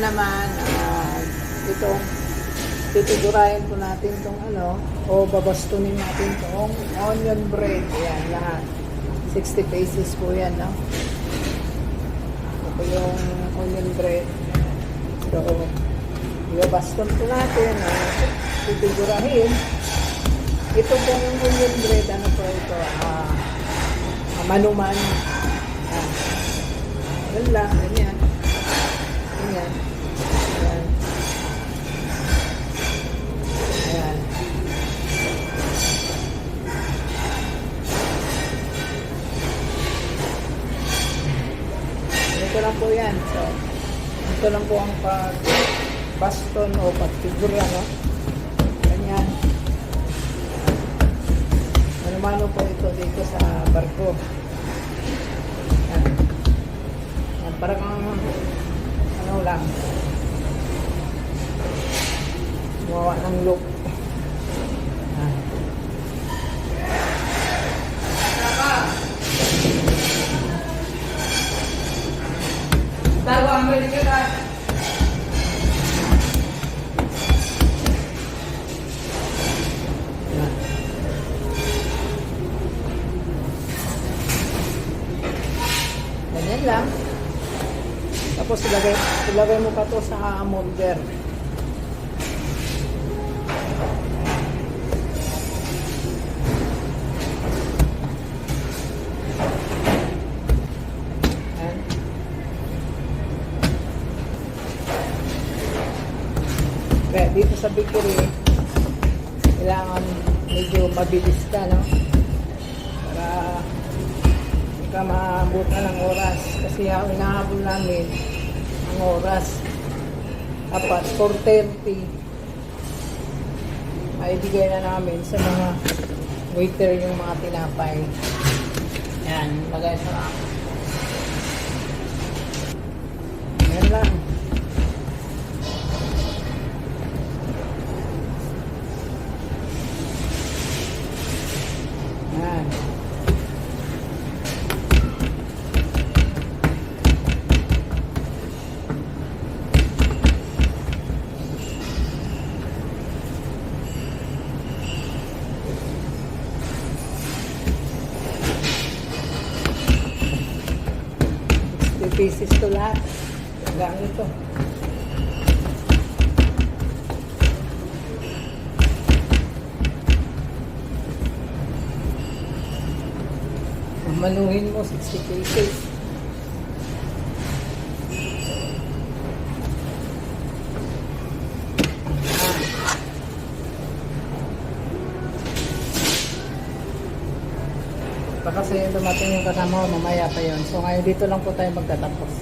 naman, itong titigurahin po natin itong o babastunin natin itong onion bread. Ayan, lahat. 60 pesos po yan, no? Ito yung onion bread. So, ibabaston po natin, titigurahin. Ito po yung onion bread, ano po ito, manuman. Yan lang, ganyan. Ganyan. Ayan. Ayan. Ito lang po yan. So, ito lang po ang pag-baston o pagfigura, no? Ganyan. Ano-mano po ito dito sa barko. Ayan. Ayan, parang ano lang. Gumawa ng look. Ayan. Tago ang balik ka. Ganyan lang. Tapos ilagay mo pa to sa molder. Kaya dito sa bakery, kailangan medyo mabilis ka, no? Para hindi ka maabutan ng oras. Kasi inahabol namin ang oras. Dapat 4:30 maibigay na namin sa mga waiter yung mga tinapay. Yan, lagay sa yan lang. Yan. Pieces to lahat. Hanggang ito. Manuhin mo 60 pieces. Kasi dumating yung kasama ko, mamaya pa yun. So ngayon dito lang po tayo magtatapos.